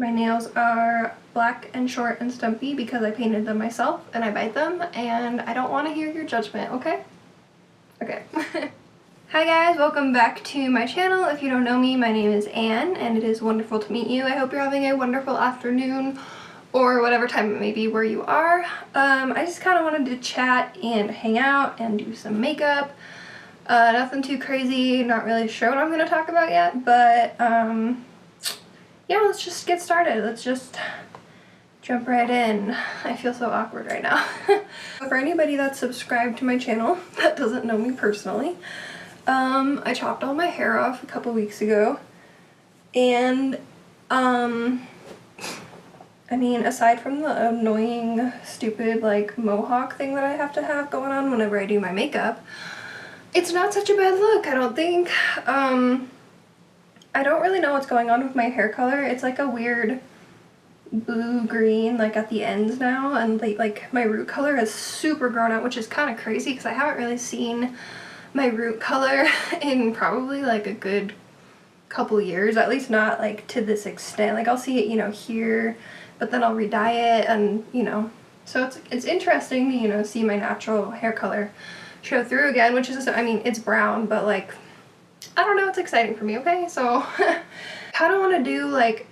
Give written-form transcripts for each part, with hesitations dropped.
My nails are black and short and stumpy because I painted them myself and I bite them, and I don't want to hear your judgment, okay? Okay. Hi guys, welcome back to my channel. If you don't know me, my name is Anne and it is wonderful to meet you. I hope you're having a wonderful afternoon or whatever time it may be where you are. I just kind of wanted to chat and hang out and do some makeup. Nothing too crazy, not really sure what I'm going to talk about yet, but yeah, let's just get started. Let's just jump right in. I feel so awkward right now. For anybody that's subscribed to my channel that doesn't know me personally, I chopped all my hair off a couple weeks ago, and I mean, aside from the annoying, stupid, like, mohawk thing that I have to have going on whenever I do my makeup, it's not such a bad look, I don't think. I don't really know what's going on with my hair color. It's like a weird blue-green, like, at the ends now, and like my root color is super grown out, which is kind of crazy because I haven't really seen my root color in probably like a good couple years, at least not like to this extent. Like, I'll see it, you know, here, but then I'll re-dye it, and you know, so it's interesting to, you know, see my natural hair color show through again, which is, I mean, it's brown, but like, I don't know, it's exciting for me, okay? So kind of want to do like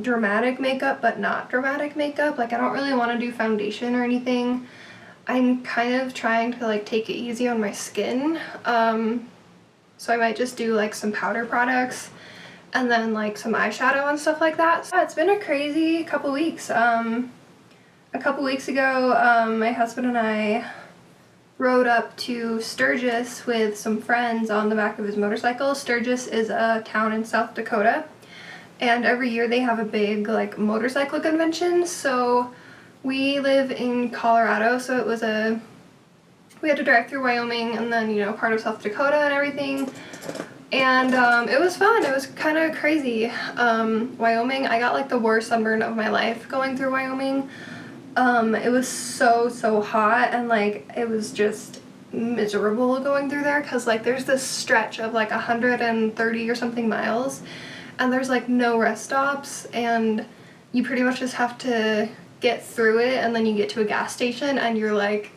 dramatic makeup, but not dramatic makeup. Like, I don't really want to do foundation or anything. I'm kind of trying to like take it easy on my skin, so I might just do like some powder products and then like some eyeshadow and stuff like that. So it's been a crazy couple weeks. A couple weeks ago, my husband and I rode up to Sturgis with some friends on the back of his motorcycle. Sturgis is a town in South Dakota, and every year they have a big like motorcycle convention. So we live in Colorado, so it was we had to drive through Wyoming and then, you know, part of South Dakota and everything, and it was fun. It was kind of crazy. Wyoming, I got like the worst sunburn of my life going through Wyoming. It was so hot, and like it was just miserable going through there because like there's this stretch of like 130 or something miles, and there's like no rest stops, and you pretty much just have to get through it, and then you get to a gas station and you're like,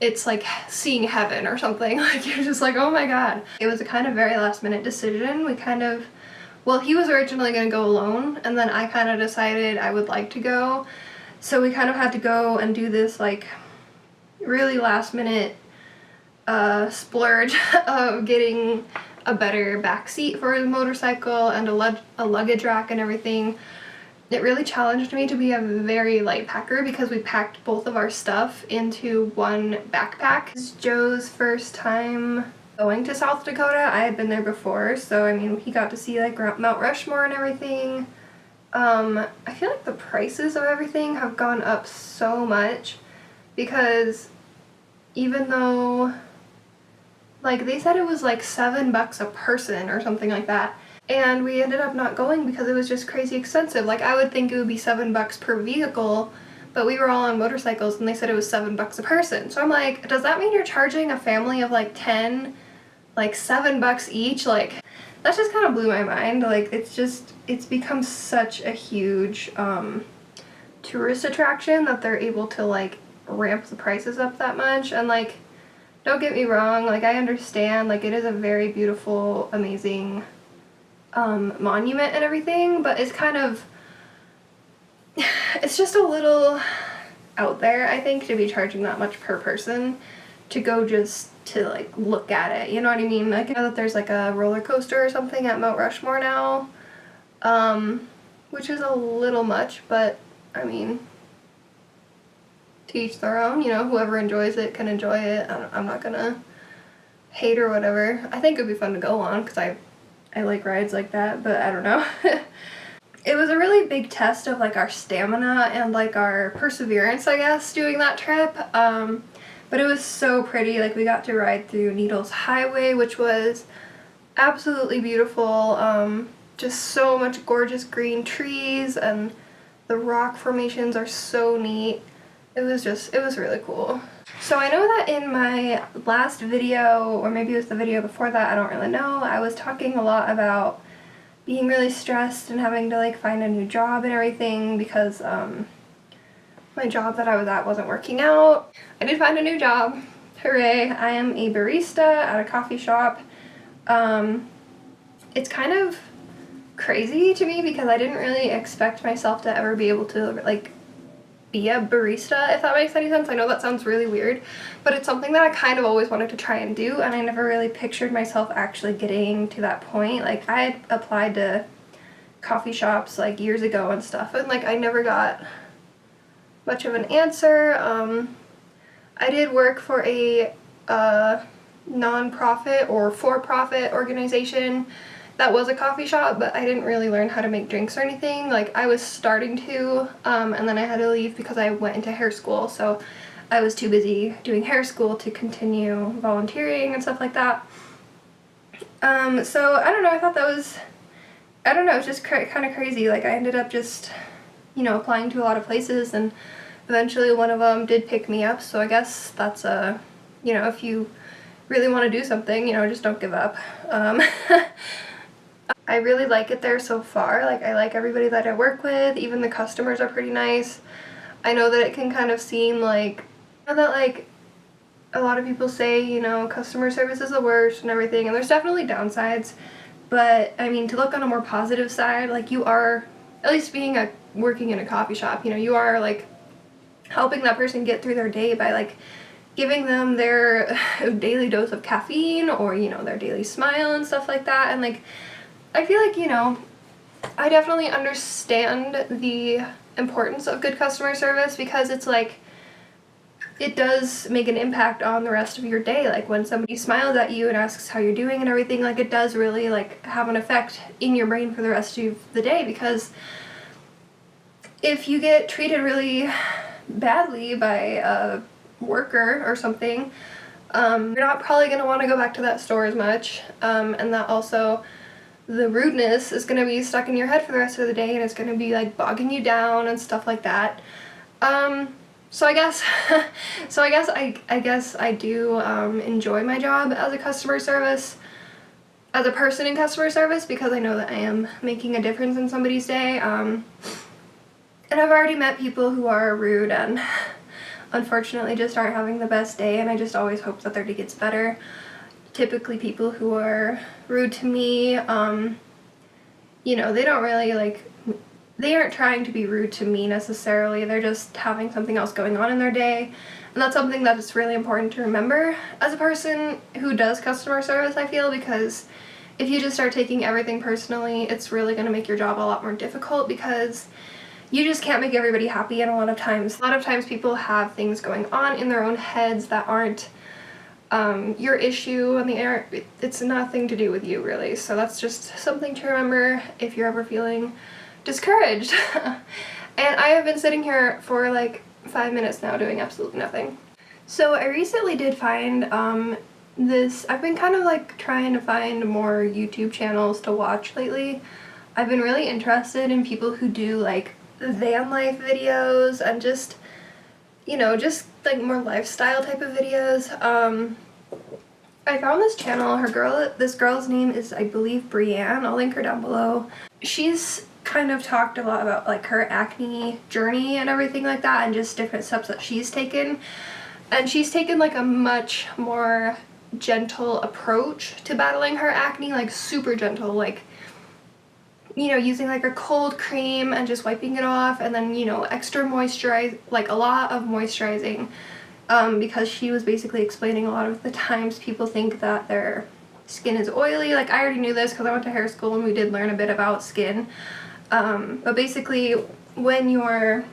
it's like seeing heaven or something. Like, you're just like, oh my god. It was a kind of very last minute decision. We kind of, well, he was originally going to go alone, and then I kind of decided I would like to go. So we kind of had to go and do this like really last minute splurge of getting a better back seat for his motorcycle and a luggage rack and everything. It really challenged me to be a very light packer because we packed both of our stuff into one backpack. It's Joe's first time going to South Dakota. I had been there before, so I mean, he got to see like Mount Rushmore and everything. I feel like the prices of everything have gone up so much because even though, like, they said it was like $7 a person or something like that, and we ended up not going because it was just crazy expensive. Like, I would think it would be $7 per vehicle, but we were all on motorcycles and they said it was $7 a person. So I'm like, does that mean you're charging a family of like 10, like $7 each? Like, that just kind of blew my mind. Like, it's become such a huge tourist attraction that they're able to like ramp the prices up that much. And like, don't get me wrong, like, I understand, like, it is a very beautiful, amazing monument and everything, but it's kind of, it's just a little out there, I think, to be charging that much per person to go just to like look at it, you know what I mean? Like, I know that there's like a roller coaster or something at Mount Rushmore now, which is a little much, but I mean, to each their own, you know, whoever enjoys it can enjoy it. I'm not gonna hate or whatever. I think it'd be fun to go on because I like rides like that, but I don't know. It was a really big test of like our stamina and like our perseverance, I guess, doing that trip. But it was so pretty. Like, we got to ride through Needles Highway, which was absolutely beautiful. Just so much gorgeous green trees, and the rock formations are so neat. It was really cool. So I know that in my last video, or maybe it was the video before that, I don't really know, I was talking a lot about being really stressed and having to like find a new job and everything because my job that I was at wasn't working out. I did find a new job. Hooray! I am a barista at a coffee shop. It's kind of crazy to me because I didn't really expect myself to ever be able to like be a barista, if that makes any sense. I know that sounds really weird, but it's something that I kind of always wanted to try and do, and I never really pictured myself actually getting to that point. Like, I had applied to coffee shops like years ago and stuff, and like I never got much of an answer. I did work for a non-profit or for-profit organization that was a coffee shop, but I didn't really learn how to make drinks or anything. Like, I was starting to, and then I had to leave because I went into hair school, so I was too busy doing hair school to continue volunteering and stuff like that. So, I don't know, I thought that was, I don't know, it was just kind of crazy. Like, I ended up just, you know, applying to a lot of places, and eventually one of them did pick me up, so I guess that's a, you know, if you really want to do something, you know, just don't give up. I really like it there so far. Like, I like everybody that I work with. Even the customers are pretty nice. I know that it can kind of seem like, I know that like a lot of people say, you know, customer service is the worst and everything, and there's definitely downsides, but I mean, to look on a more positive side, like, you are, at least working in a coffee shop, you know, you are like helping that person get through their day by like giving them their daily dose of caffeine, or, you know, their daily smile and stuff like that. And like, I feel like, you know, I definitely understand the importance of good customer service, because it's like, it does make an impact on the rest of your day. Like, when somebody smiles at you and asks how you're doing and everything, like, it does really like have an effect in your brain for the rest of the day, because if you get treated really badly by a worker or something, you're not probably going to want to go back to that store as much, and that also, the rudeness is going to be stuck in your head for the rest of the day, and it's going to be like bogging you down and stuff like that. So I guess I do enjoy my job as a customer service, as a person in customer service, because I know that I am making a difference in somebody's day. And I've already met people who are rude and unfortunately just aren't having the best day, and I just always hope that their day gets better. Typically people who are rude to me, you know, they don't really like, they aren't trying to be rude to me necessarily, they're just having something else going on in their day, and that's something that is really important to remember as a person who does customer service, I feel, because if you just start taking everything personally, it's really going to make your job a lot more difficult, because you just can't make everybody happy, and a lot of times people have things going on in their own heads that aren't your issue, and it's nothing to do with you, really. So that's just something to remember if you're ever feeling discouraged. And I have been sitting here for like 5 minutes now doing absolutely nothing. So I recently did find I've been kind of like trying to find more YouTube channels to watch lately. I've been really interested in people who do like van life videos and just, you know, just like more lifestyle type of videos. I found this channel. This girl's name is, I believe, Brianne. I'll link her down below. She's kind of talked a lot about like her acne journey and everything like that, and just different steps that she's taken. And she's taken like a much more gentle approach to battling her acne, like super gentle, like, you know, using like a cold cream and just wiping it off, and then, you know, extra like a lot of moisturizing, because she was basically explaining a lot of the times people think that their skin is oily. Like, I already knew this because I went to hair school and we did learn a bit about skin, but basically when your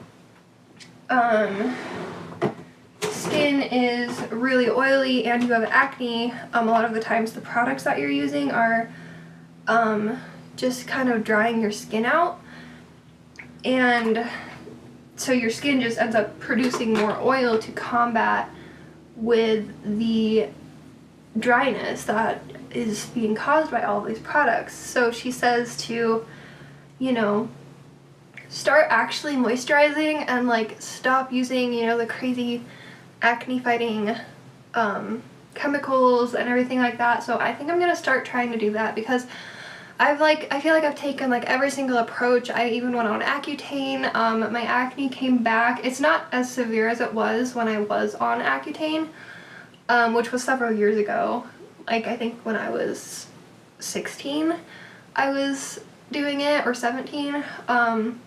skin is really oily and you have acne, a lot of the times the products that you're using are just kind of drying your skin out, and so your skin just ends up producing more oil to combat with the dryness that is being caused by all of these products. So she says to, you know, start actually moisturizing and like stop using, you know, the crazy acne fighting chemicals and everything like that. So I think I'm gonna start trying to do that, because I feel like I've taken like every single approach. I even went on Accutane. My acne came back. It's not as severe as it was when I was on Accutane, which was several years ago. Like I think when I was 16 I was doing it, or 17. And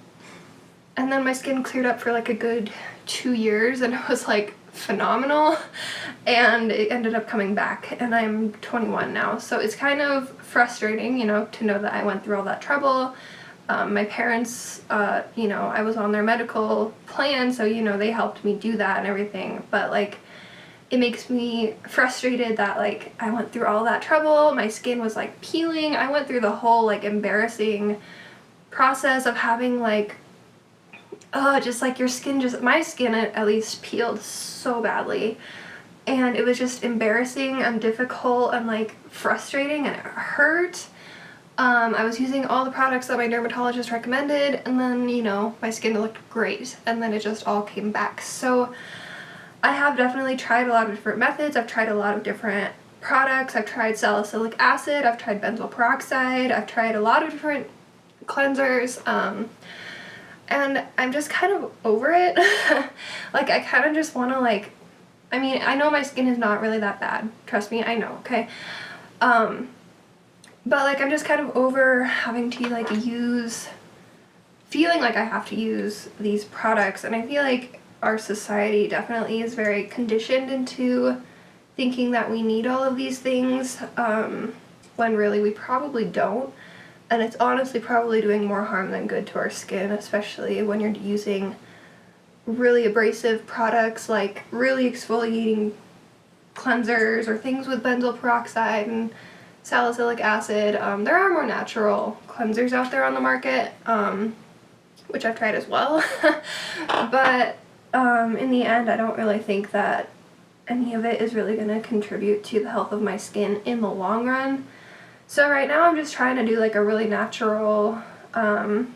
then my skin cleared up for like a good 2 years and it was like phenomenal, and it ended up coming back, and I'm 21 now, so it's kind of frustrating, you know, to know that I went through all that trouble. My parents, you know, I was on their medical plan, so you know, they helped me do that and everything, but like it makes me frustrated that like I went through all that trouble, my skin was like peeling, I went through the whole like embarrassing process of having like just like your skin, just my skin at least peeled so badly, and it was just embarrassing and difficult and like frustrating, and it hurt. I was using all the products that my dermatologist recommended, and then, you know, my skin looked great, and then it just all came back. So I have definitely tried a lot of different methods. I've tried a lot of different products. I've tried salicylic acid, I've tried benzoyl peroxide, I've tried a lot of different cleansers, and I'm just kind of over it. Like I kind of just want to like, I mean, I know my skin is not really that bad, trust me, I know, okay? But like I'm just kind of over having to like feeling like I have to use these products, and I feel like our society definitely is very conditioned into thinking that we need all of these things, when really we probably don't. And it's honestly probably doing more harm than good to our skin, especially when you're using really abrasive products like really exfoliating cleansers or things with benzoyl peroxide and salicylic acid. There are more natural cleansers out there on the market, which I've tried as well. But in the end, I don't really think that any of it is really going to contribute to the health of my skin in the long run. So right now I'm just trying to do like a really natural, well,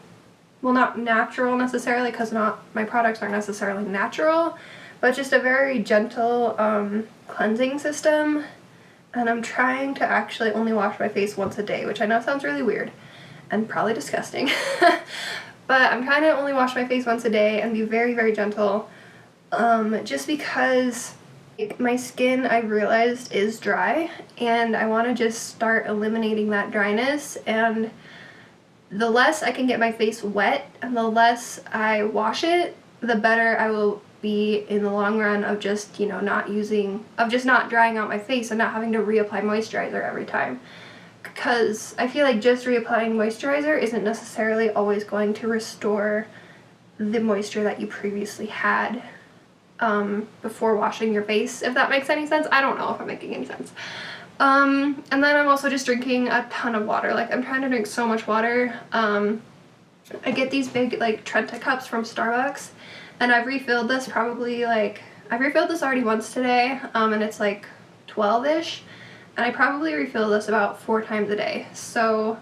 not natural necessarily, because my products aren't necessarily natural, but just a very gentle cleansing system. And I'm trying to actually only wash my face once a day, which I know sounds really weird and probably disgusting. But I'm trying to only wash my face once a day and be very, very gentle, just because my skin, I've realized, is dry, and I want to just start eliminating that dryness. And the less I can get my face wet and the less I wash it, the better I will be in the long run of just, you know, not drying out my face and not having to reapply moisturizer every time. Because I feel like just reapplying moisturizer isn't necessarily always going to restore the moisture that you previously had before washing your face, if that makes any sense. I don't know if I'm making any sense. And then I'm also just drinking a ton of water. Like, I'm trying to drink so much water. I get these big, like, Trenta cups from Starbucks, and I've refilled this I've refilled this already once today, and it's like 12-ish, and I probably refill this about 4 times a day. So,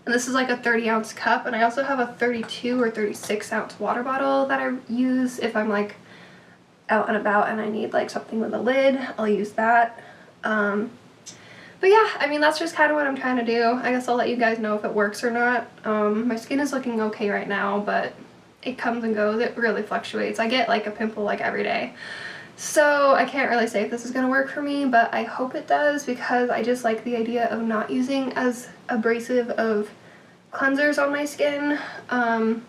and this is like a 30-ounce cup, and I also have a 32 or 36-ounce water bottle that I use if I'm like out and about and I need like something with a lid. I'll use that. But yeah, I mean, that's just kind of what I'm trying to do. I guess I'll let you guys know if it works or not. My skin is looking okay right now, but it comes and goes. It really fluctuates. I get like a pimple like every day. So I can't really say if this is going to work for me, but I hope it does, because I just like the idea of not using as abrasive of cleansers on my skin. And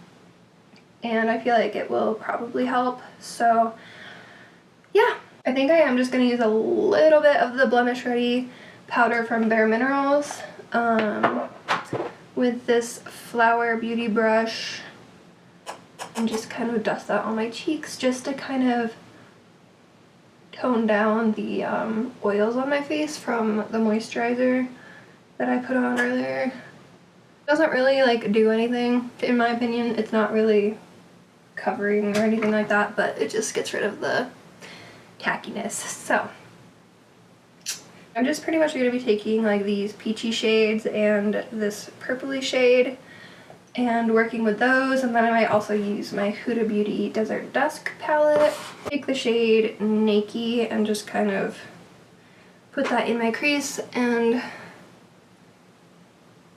I feel like it will probably help. So yeah, I think I am just going to use a little bit of the Blemish Ready powder from Bare Minerals with this Flower Beauty brush, and just kind of dust that on my cheeks just to kind of tone down the oils on my face from the moisturizer that I put on earlier. It doesn't really like do anything, in my opinion. It's not really covering or anything like that, but it just gets rid of the tackiness. So I'm just pretty much going to be taking like these peachy shades and this purpley shade and working with those, and then I might also use my Huda Beauty Desert Dusk palette. Take the shade Nakey and just kind of put that in my crease and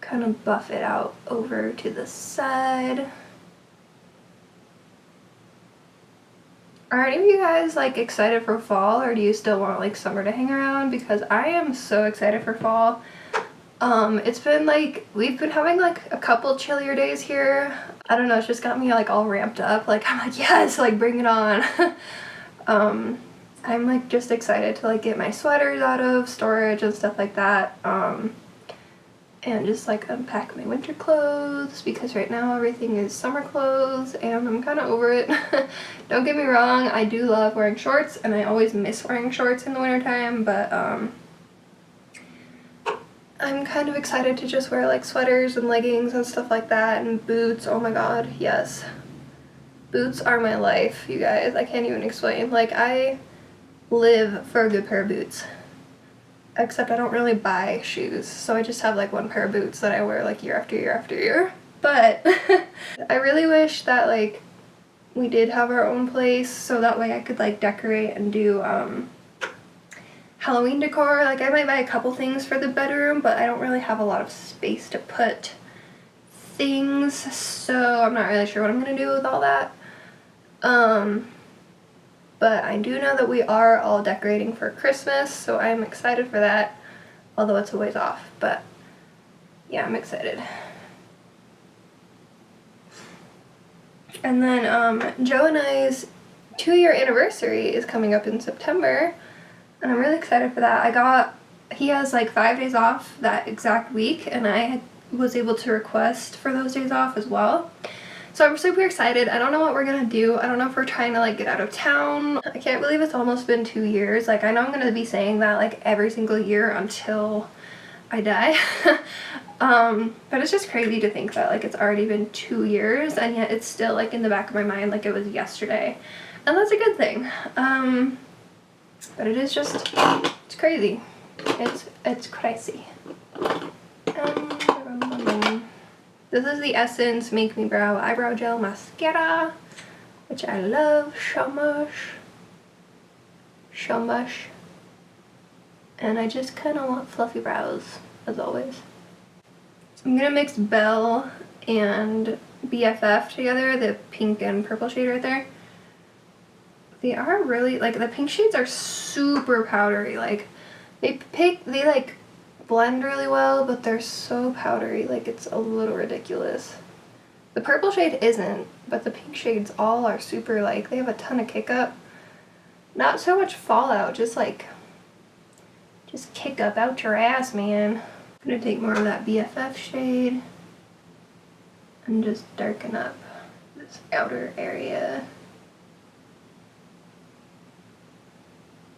kind of buff it out over to the side. Are any of you guys like excited for fall, or do you still want like summer to hang around? Because I am so excited for fall. It's been like, we've been having like a couple chillier days here. I don't know, it's just got me like all ramped up. Like I'm like, yes, like bring it on. I'm like just excited to like get my sweaters out of storage and stuff like that. And just like unpack my winter clothes, because right now everything is summer clothes and I'm kind of over it. Don't get me wrong, I do love wearing shorts and I always miss wearing shorts in the wintertime, but I'm kind of excited to just wear like sweaters and leggings and stuff like that, and boots. Oh my god, yes. Boots are my life, you guys. I can't even explain. Like, I live for a good pair of boots. Except I don't really buy shoes, so I just have like one pair of boots that I wear like year after year after year. But I really wish that like we did have our own place, so that way I could like decorate and do Halloween decor. Like I might buy a couple things for the bedroom, but I don't really have a lot of space to put things, so I'm not really sure what I'm gonna do with all that. But I do know that we are all decorating for Christmas, so I'm excited for that, although it's a ways off, but yeah, I'm excited. And then Joe and I's 2-year anniversary is coming up in September, and I'm really excited for that. He has like 5 days off that exact week, and I was able to request for those days off as well. So I'm super excited. I don't know what we're gonna do. I don't know if we're trying to like get out of town. I can't believe it's almost been 2 years. Like I know I'm gonna be saying that like every single year until I die. But it's just crazy to think that like it's already been 2 years and yet it's still like in the back of my mind like it was yesterday. And that's a good thing. But it is just, it's crazy. It's crazy. This is the Essence Make Me Brow Eyebrow Gel Mascara, which I love so much. So much. And I just kind of want fluffy brows, as always. So I'm going to mix Belle and BFF together, the pink and purple shade right there. They are really, like, the pink shades are super powdery. Like, they like, blend really well, but they're so powdery, like it's a little ridiculous. The purple shade isn't, but the pink shades all are super, like, they have a ton of kick up. Not so much fallout, just kick up out your ass, man. I'm gonna take more of that BFF shade and just darken up this outer area.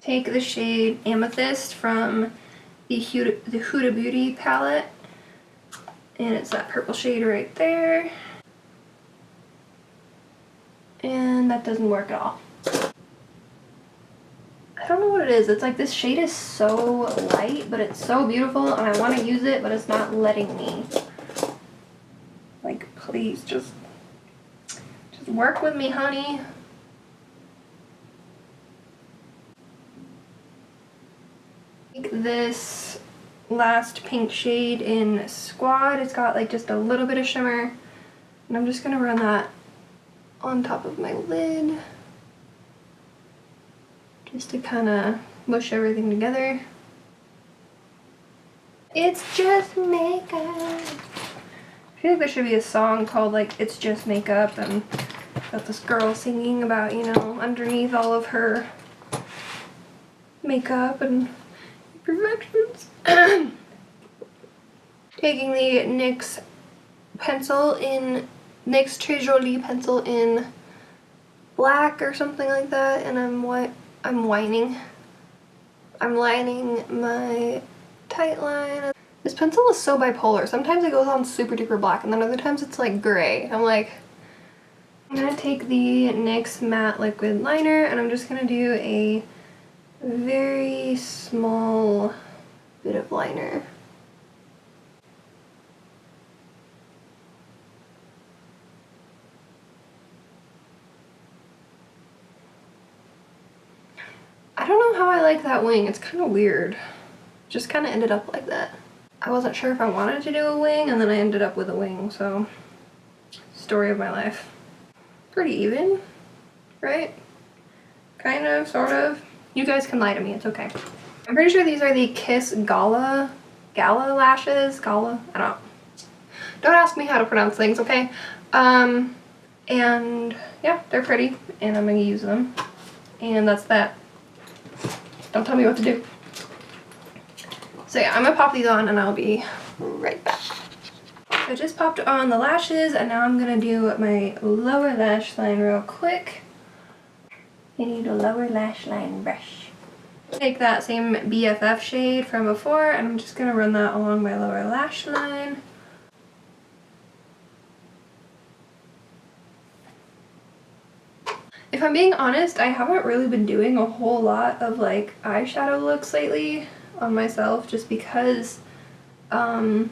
Take the shade Amethyst from the Huda Beauty palette, and it's that purple shade right there, and that doesn't work at all. I don't know what it is. It's like this shade is so light, but it's so beautiful and I want to use it, but it's not letting me. Like, please just work with me, honey. Take this last pink shade in Squad. It's got like just a little bit of shimmer, and I'm just gonna run that on top of my lid just to kind of mush everything together. It's just makeup. I feel like there should be a song called like It's Just Makeup, and got this girl singing about, you know, underneath all of her makeup and imperfections. Taking the NYX Très Jolie pencil in black or something like that, and I'm lining my tight line. This pencil is so bipolar. Sometimes it goes on super duper black, and then other times it's like gray. I'm gonna take the NYX matte liquid liner, and I'm just gonna do a very small bit of liner. I don't know how I like that wing. It's kind of weird. Just kind of ended up like that. I wasn't sure if I wanted to do a wing, and then I ended up with a wing, so story of my life. Pretty even, right? Kind of, sort of. You guys can lie to me, it's okay. I'm pretty sure these are the Kiss Gala lashes. Gala? I don't know. Don't ask me how to pronounce things, okay? And yeah, they're pretty, and I'm gonna use them. And that's that. Don't tell me what to do. So yeah, I'm gonna pop these on and I'll be right back. So I just popped on the lashes and now I'm gonna do my lower lash line real quick. I need a lower lash line brush. Take that same BFF shade from before and I'm just gonna run that along my lower lash line. If I'm being honest, I haven't really been doing a whole lot of like eyeshadow looks lately on myself just because I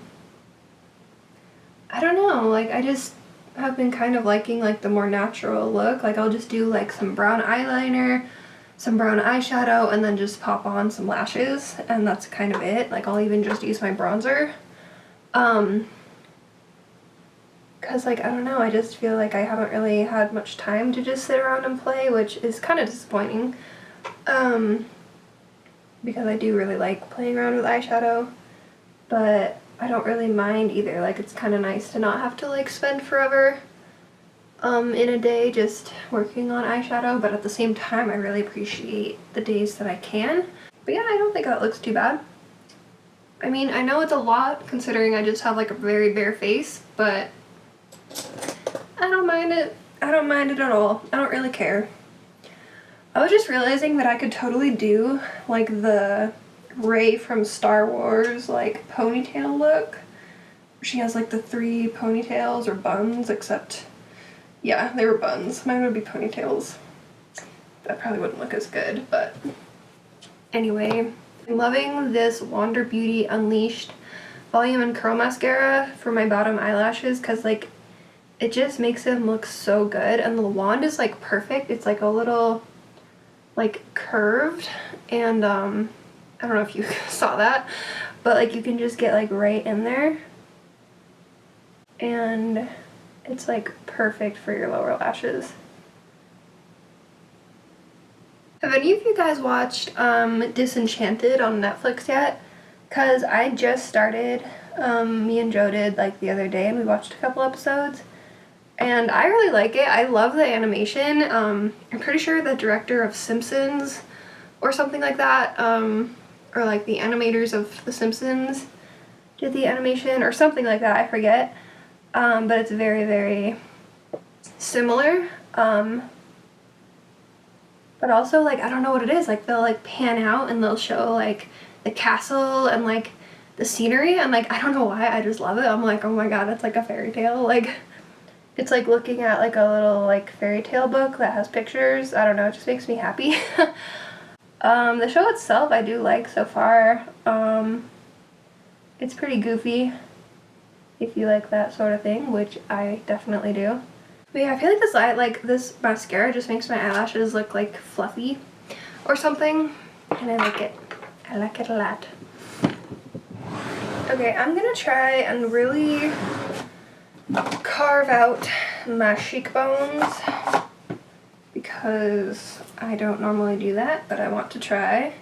don't know, like I just have been kind of liking like the more natural look. Like I'll just do like some brown eyeliner, some brown eyeshadow, and then just pop on some lashes, and that's kind of it. Like I'll even just use my bronzer. Cause like, I don't know, I just feel like I haven't really had much time to just sit around and play, which is kind of disappointing. Because I do really like playing around with eyeshadow, but I don't really mind either. Like it's kind of nice to not have to like spend forever in a day just working on eyeshadow, but at the same time I really appreciate the days that I can. But yeah, I don't think that looks too bad. I mean, I know it's a lot considering I just have like a very bare face, but I don't mind it. I don't mind it at all. I don't really care. I was just realizing that I could totally do like the Rey from Star Wars like ponytail look. She has like the 3 ponytails or buns, except yeah, they were buns. Mine would be ponytails. That probably wouldn't look as good, but anyway. I'm loving this Wander Beauty Unleashed Volume and Curl Mascara for my bottom eyelashes because like it just makes them look so good, and the wand is like perfect. It's like a little like curved, and I don't know if you saw that, but like you can just get like right in there and it's like perfect for your lower lashes. Have any of you guys watched Disenchanted on Netflix yet? Cause I just started, me and Joe did like the other day and we watched a couple episodes. And I really like it. I love the animation. I'm pretty sure the director of Simpsons or something like that, or like the animators of The Simpsons did the animation or something like that, I forget. But it's very, very similar. But also like, I don't know what it is. Like they'll like pan out and they'll show like the castle and like the scenery, and like, I don't know why, I just love it. I'm like, oh my god, it's like a fairy tale. Like, it's like looking at like a little like fairy tale book that has pictures. I don't know, it just makes me happy. The show itself I do like so far. It's pretty goofy if you like that sort of thing, which I definitely do. But yeah, I feel like this mascara just makes my eyelashes look like fluffy or something, and I like it. I like it a lot. Okay, I'm gonna try and really carve out my cheekbones because I don't normally do that, but I want to try.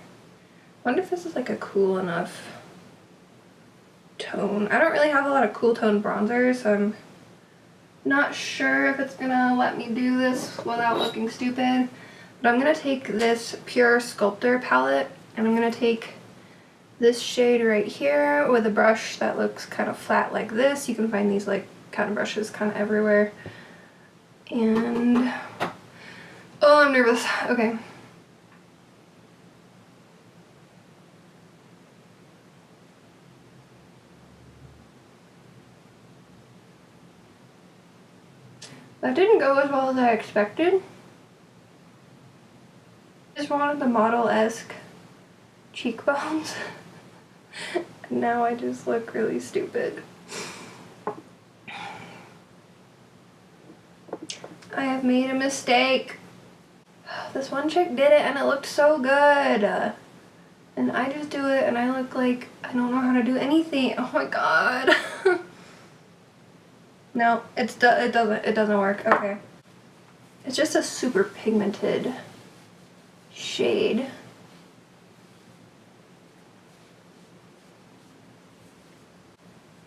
Wonder if this is like a cool enough tone. I don't really have a lot of cool tone bronzers, so I'm not sure if it's gonna let me do this without looking stupid. But I'm gonna take this Pure Sculptor palette and I'm gonna take this shade right here with a brush that looks kind of flat like this. You can find these like kind of brushes kind of everywhere. And oh, I'm nervous. Okay. That didn't go as well as I expected. Just wanted the model-esque cheekbones. Now I just look really stupid. I have made a mistake. This one chick did it and it looked so good. And And I just do it and I look like I don't know how to do anything. Oh my god. No, it doesn't work. Okay. It's just a super pigmented shade.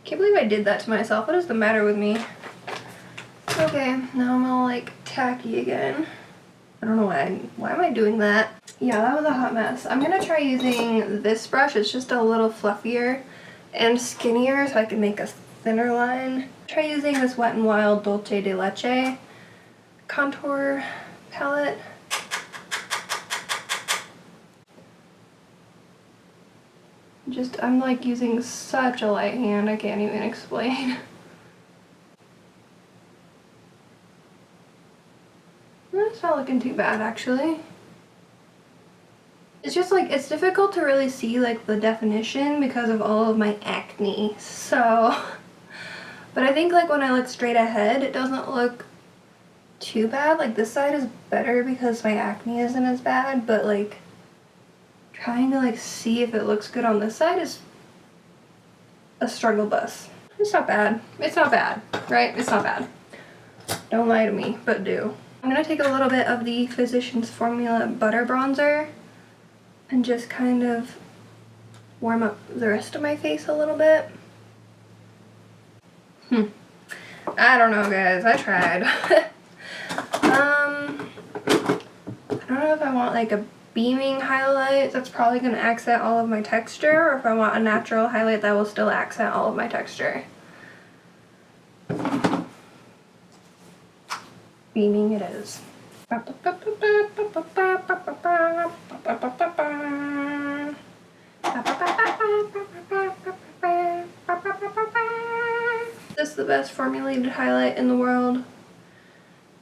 Can't believe I did that to myself. What is the matter with me? Okay, now I'm all like tacky again. I don't know why am I doing that? Yeah, that was a hot mess. I'm gonna try using this brush. It's just a little fluffier and skinnier so I can make a thinner line. Try using this Wet n Wild Dulce de Leche contour palette. I'm like using such a light hand, I can't even explain. It's not looking too bad actually. It's just like, it's difficult to really see like the definition because of all of my acne, so. But I think like when I look straight ahead, it doesn't look too bad. Like this side is better because my acne isn't as bad, but like trying to like see if it looks good on this side is a struggle bus. It's not bad. It's not bad, right? It's not bad. Don't lie to me, but do. I'm gonna take a little bit of the Physicians Formula Butter Bronzer and just kind of warm up the rest of my face a little bit. I don't know, guys. I tried. I don't know if I want like a beaming highlight that's probably going to accent all of my texture, or if I want a natural highlight that will still accent all of my texture. Beaming it is. Is this the best formulated highlight in the world?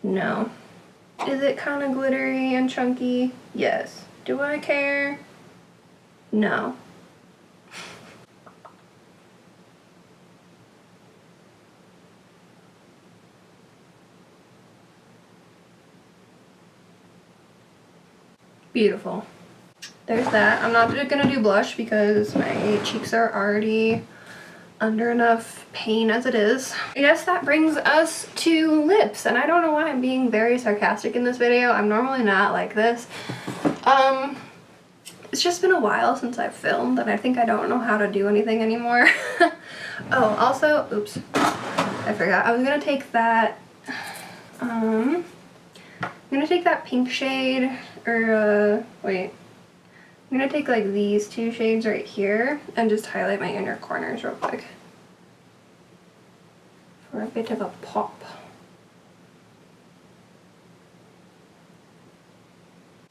No. Is it kind of glittery and chunky? Yes. Do I care? No. Beautiful. There's that. I'm not gonna do blush because my cheeks are already under enough pain as it is. I guess that brings us to lips, and I don't know why I'm being very sarcastic in this video. I'm normally not like this. It's just been a while since I've filmed, and I think I don't know how to do anything anymore. Oh, also, oops, I forgot. I was gonna take that, I'm gonna take that pink shade, or, wait. I'm gonna take like these two shades right here and just highlight my inner corners real quick for a bit of a pop.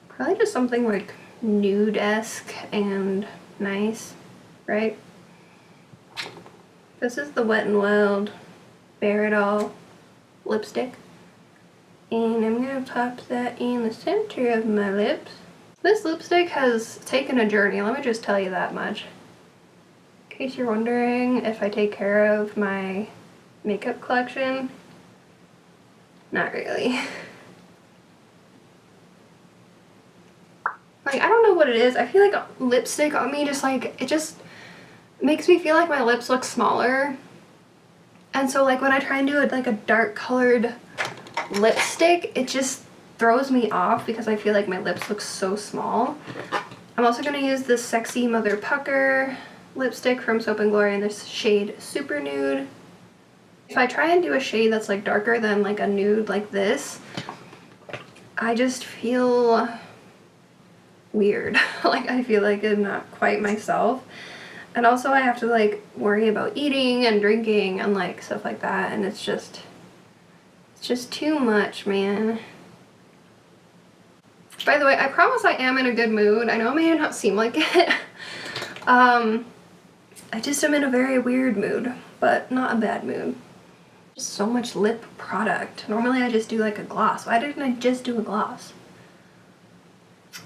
Probably just something like nude-esque and nice, right? This is the Wet n Wild Bare It All lipstick, and I'm gonna pop that in the center of my lips. This lipstick has taken a journey, let me just tell you that much. In case you're wondering if I take care of my makeup collection, not really. Like, I don't know what it is. I feel like lipstick on me just like, it just makes me feel like my lips look smaller. And so like when I try and do like a dark colored lipstick, it just throws me off because I feel like my lips look so small. I'm also going to use this Sexy Mother Pucker lipstick from Soap & Glory in this shade Super Nude. If I try and do a shade that's like darker than like a nude like this, I just feel weird. Like I feel like I'm not quite myself. And also I have to like worry about eating and drinking and like stuff like that, and it's just too much, man. By the way, I promise I am in a good mood. I know it may not seem like it. I just am in a very weird mood, but not a bad mood. Just so much lip product. Normally I just do like a gloss. Why didn't I just do a gloss?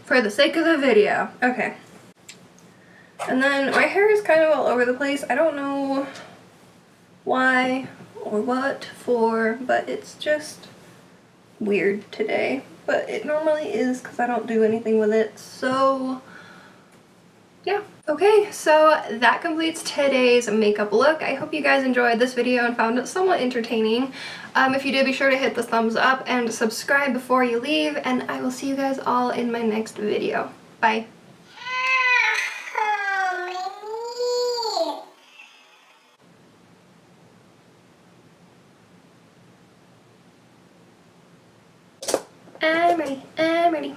For the sake of the video. Okay. And then my hair is kind of all over the place. I don't know why or what for, but it's just weird today. But it normally is because I don't do anything with it. So yeah. Okay, so that completes today's makeup look. I hope you guys enjoyed this video and found it somewhat entertaining. If you did, be sure to hit the thumbs up and subscribe before you leave, and I will see you guys all in my next video. Bye. I'm ready.